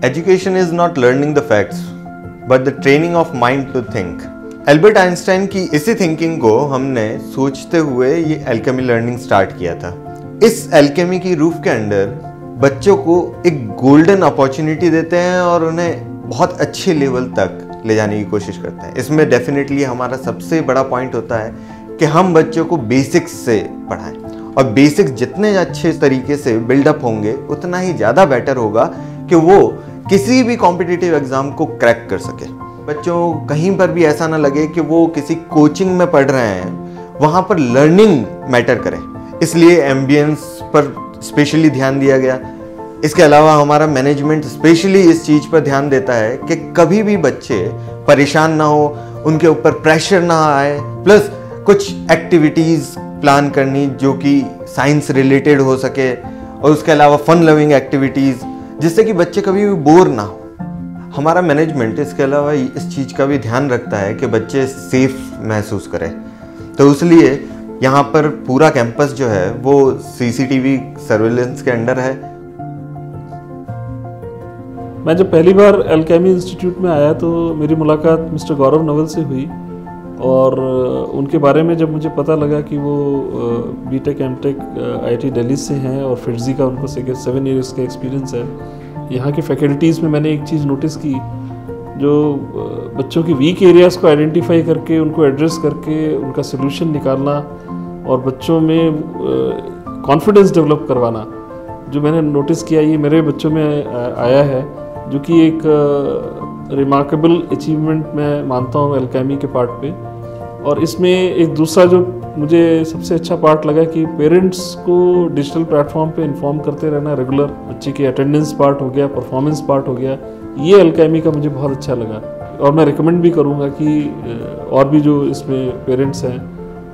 Education is not learning the facts, but the training of mind to think. Albert Einstein की इसी thinking को हमने सोचते हुए ये एल्केमी लर्निंग स्टार्ट किया था। इस एल्केमी की रूफ के अंडर बच्चों को एक गोल्डन अपॉर्चुनिटी देते हैं और उन्हें बहुत अच्छे लेवल तक ले जाने की कोशिश करते हैं। इसमें डेफिनेटली हमारा सबसे बड़ा पॉइंट होता है कि हम बच्चों को बेसिक्स से पढ़ाएं, और बेसिक्स जितने अच्छे तरीके से बिल्डअप होंगे उतना ही ज़्यादा बेटर होगा कि वो किसी भी कॉम्पिटिटिव एग्ज़ाम को क्रैक कर सके। बच्चों कहीं पर भी ऐसा ना लगे कि वो किसी कोचिंग में पढ़ रहे हैं, वहाँ पर लर्निंग मैटर करे, इसलिए एम्बियंस पर स्पेशली ध्यान दिया गया। इसके अलावा हमारा मैनेजमेंट स्पेशली इस चीज़ पर ध्यान देता है कि कभी भी बच्चे परेशान ना हो, उनके ऊपर प्रेशर ना आए, प्लस कुछ एक्टिविटीज़ प्लान करनी जो कि साइंस रिलेटेड हो सके, और उसके अलावा फन लविंग एक्टिविटीज़ जिससे कि बच्चे कभी भी बोर ना हो। हमारा मैनेजमेंट इसके अलावा इस चीज़ का भी ध्यान रखता है कि बच्चे सेफ महसूस करें, तो इसलिए यहाँ पर पूरा कैंपस जो है वो सीसीटीवी सर्विलेंस के अंडर है। मैं जब पहली बार एल्केमी इंस्टीट्यूट में आया तो मेरी मुलाकात मिस्टर गौरव नवल से हुई, और उनके बारे में जब मुझे पता लगा कि वो बीटेक एमटेक आईआईटी दिल्ली से हैं और फिटजी का उनको 7 ईयर्स का एक्सपीरियंस है। यहाँ की फैकल्टीज़ में मैंने एक चीज़ नोटिस की, जो बच्चों की वीक एरियाज़ को आइडेंटिफाई करके उनको एड्रेस करके उनका सोल्यूशन निकालना और बच्चों में कॉन्फिडेंस डेवलप करवाना, जो मैंने नोटिस किया ये मेरे बच्चों में आया है, जो कि एक रिमार्केबल अचीवमेंट मैं मानता हूँ एल्केमी के पार्ट पे। और इसमें एक दूसरा जो मुझे सबसे अच्छा पार्ट लगा कि पेरेंट्स को डिजिटल प्लेटफॉर्म पे इन्फॉर्म करते रहना रेगुलर, बच्चे की अटेंडेंस पार्ट हो गया, परफॉर्मेंस पार्ट हो गया, ये एल्केमी का मुझे बहुत अच्छा लगा। और मैं रिकमेंड भी करूँगा कि और भी जो इसमें पेरेंट्स हैं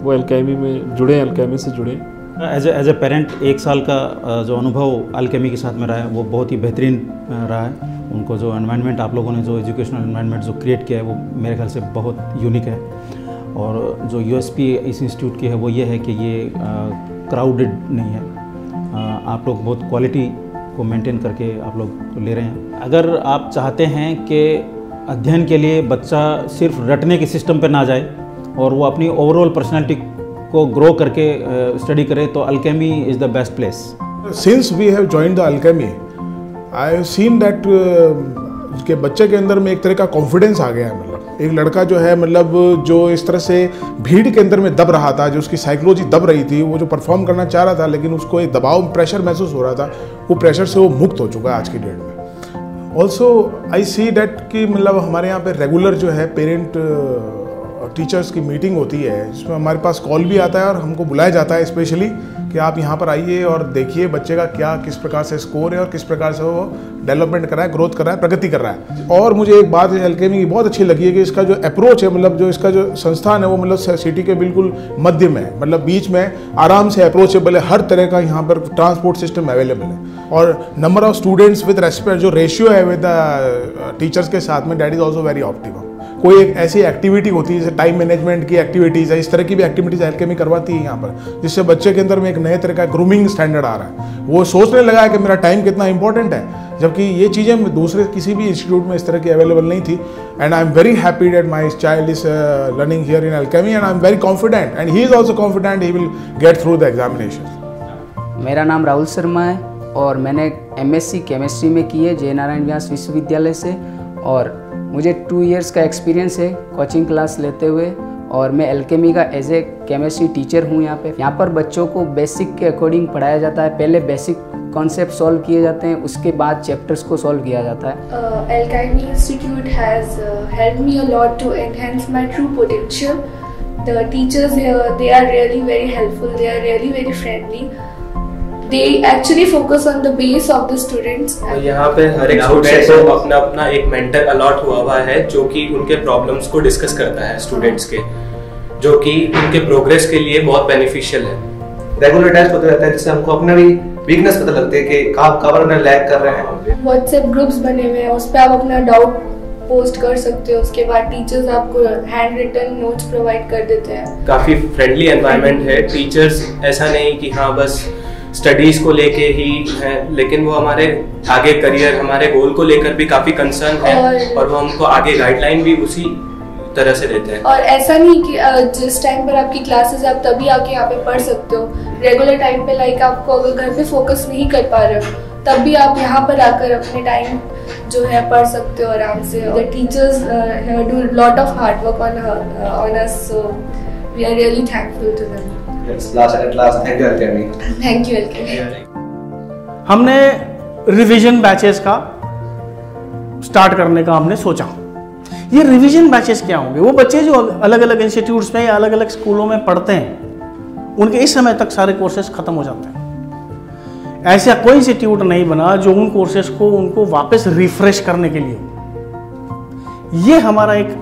वो एल्केमी में जुड़ें, एल्केमी से जुड़ें। एज ए पेरेंट 1 साल का जो अनुभव एल्केमी के साथ में रहा है वो बहुत ही बेहतरीन रहा है। उनको जो एनवायरनमेंट आप लोगों ने जो एजुकेशनल एनवायरनमेंट जो क्रिएट किया है वो मेरे ख्याल से बहुत यूनिक है। और जो यूएसपी इस इंस्टीट्यूट की है वो ये है कि ये क्राउडेड नहीं है, आप लोग बहुत क्वालिटी को मेंटेन करके आप लोग ले रहे हैं। अगर आप चाहते हैं कि अध्ययन के लिए बच्चा सिर्फ रटने के सिस्टम पर ना जाए और वो अपनी ओवरऑल पर्सनैलिटी को ग्रो करके स्टडी करे, तो Alchemy is the best place. Since we have joined the Alchemy I have seen that के बच्चे के अंदर में एक तरह का कॉन्फिडेंस आ गया है। मतलब एक लड़का जो है, मतलब जो इस तरह से भीड़ के अंदर में दब रहा था, जो उसकी साइकोलॉजी दब रही थी, वो जो परफॉर्म करना चाह रहा था लेकिन उसको एक दबाव प्रेशर महसूस हो रहा था, वो प्रेशर से वो मुक्त हो चुका है आज की डेट में। ऑल्सो आई सी डैट कि मतलब हमारे यहाँ पे रेगुलर जो है पेरेंट टीचर्स की मीटिंग होती है, जिसमें हमारे पास कॉल भी आता है और हमको बुलाया जाता है स्पेशली कि आप यहाँ पर आइए और देखिए बच्चे का क्या किस प्रकार से स्कोर है और किस प्रकार से वो डेवलपमेंट कर रहा है, ग्रोथ कर रहा है, प्रगति कर रहा है। और मुझे एक बात एल्केमी की बहुत अच्छी लगी है कि इसका जो अप्रोच है, मतलब जो इसका जो संस्थान है वो मतलब सिटी के बिल्कुल मध्य में है, मतलब बीच में आराम से अप्रोचेबल है, हर तरह का यहाँ पर ट्रांसपोर्ट सिस्टम अवेलेबल है। और number of students with respect जो रेशियो है विद टीचर्स के साथ में, that is also very optimum. कोई एक ऐसी एक्टिविटी होती है जैसे टाइम मैनेजमेंट की एक्टिविटीज़ है, इस तरह की भी एक्टिविटीज़ एल्केमी करवाती है यहाँ पर, जिससे बच्चे के अंदर में एक नए तरह का ग्रूमिंग स्टैंडर्ड आ रहा है। वो सोचने लगा है कि मेरा टाइम कितना इंपॉर्टेंट है, जबकि ये चीज़ें दूसरे किसी भी इंस्टीट्यूट में इस तरह की अवेलेबल नहीं थी। And I am very happy that my child is learning here in alchemy and I am very confident and he is also confident he will get through the examination. मेरा नाम राहुल शर्मा है और मैंने एमएससी केमिस्ट्री में की है जय नारायण व्यास विश्वविद्यालय से, और मुझे 2 इयर्स का एक्सपीरियंस है कोचिंग क्लास लेते हुए, और मैं एल्केमी का एज ए केमिस्ट्री टीचर हूँ यहाँ पे। यहाँ पर बच्चों को बेसिक के अकॉर्डिंग पढ़ाया जाता है, पहले बेसिक कॉन्सेप्ट सॉल्व किए जाते हैं, उसके बाद चैप्टर्स को सॉल्व किया जाता है। Alchemy institute has helped me a lot to enhance my true potential. The teachers here they are really very helpful, they are really very friendly. They actually focus on the base of the students. यहाँ पे हर एक student को अपना अपना एक mentor allot हुआ है जो कि उनके प्रॉब्लम्स को डिस्कस करता है स्टूडेंट्स के, जो कि उनके प्रोग्रेस के लिए बहुत बेनिफिशियल है। रेगुलर टेस्ट होते रहता है जिससे हमको अपना भी वीकनेस पता लगती है कि कहाँ पर लैग कर रहे हैं। व्हाट्सएप ग्रुप्स बने हुए हैं, उस पर आप अपना डाउट पोस्ट कर सकते हो, उसके बाद टीचर्स आपको हैंड रिटन नोट्स प्रोवाइड कर देते हैं। काफ़ी फ्रेंडली एनवायरनमेंट है, टीचर्स ऐसा नहीं कि हाँ बस स्टडीज को लेके ही है, लेकिन वो हमारे आगे करियर, हमारे गोल को लेकर भी काफी कंसर्न है और वो हमको आगे गाइडलाइन भी उसी तरह से देते हैं। और ऐसा नहीं कि जिस टाइम पर आपकी क्लासेस आप तभी आके यहाँ पे पढ़ सकते हो, रेगुलर टाइम पे लाइक आपको अगर घर पे फोकस नहीं कर पा रहे हो तब भी आप यहाँ पर आकर अपने टाइम जो है पढ़ सकते हो आराम से। The teachers do lot of hard work on us, so we are really thankful to them. Thank you Alchemy. हमने रिवीजन बैचेस का स्टार्ट करने का हमने सोचा। ये रिवीजन बैचेस क्या होंगे? वो बच्चे जो अलग अलग इंस्टीट्यूट्स में या अलग अलग स्कूलों में पढ़ते हैं, उनके इस समय तक सारे कोर्सेज खत्म हो जाते हैं। ऐसा कोई इंस्टीट्यूट नहीं बना जो उन कोर्सेज को उनको वापस रिफ्रेश करने के लिए। ये हमारा एक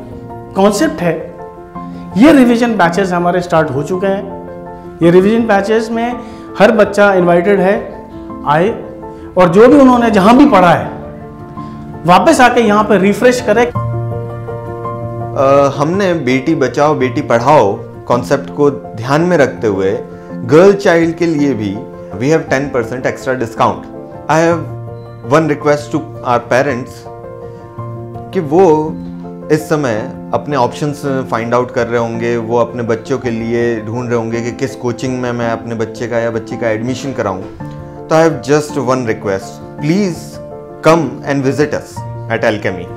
कॉन्सेप्ट है। ये रिवीजन बैचेस हमारे स्टार्ट हो चुके हैं। ये रिवीजन बैचेस में हर बच्चा इनवाइटेड है, आए और जो भी उन्होंने जहां भी पढ़ा है वापस आके यहाँ पे रिफ्रेश करे। हमने बेटी बचाओ बेटी पढ़ाओ कॉन्सेप्ट को ध्यान में रखते हुए गर्ल चाइल्ड के लिए भी we have 10% extra discount. I have one request to our parents कि वो इस समय अपने ऑप्शंस फाइंड आउट कर रहे होंगे, वो अपने बच्चों के लिए ढूंढ रहे होंगे कि किस कोचिंग में मैं अपने बच्चे का या बच्ची का एडमिशन कराऊं। तो I have just one request, please come and visit us at Alchemy.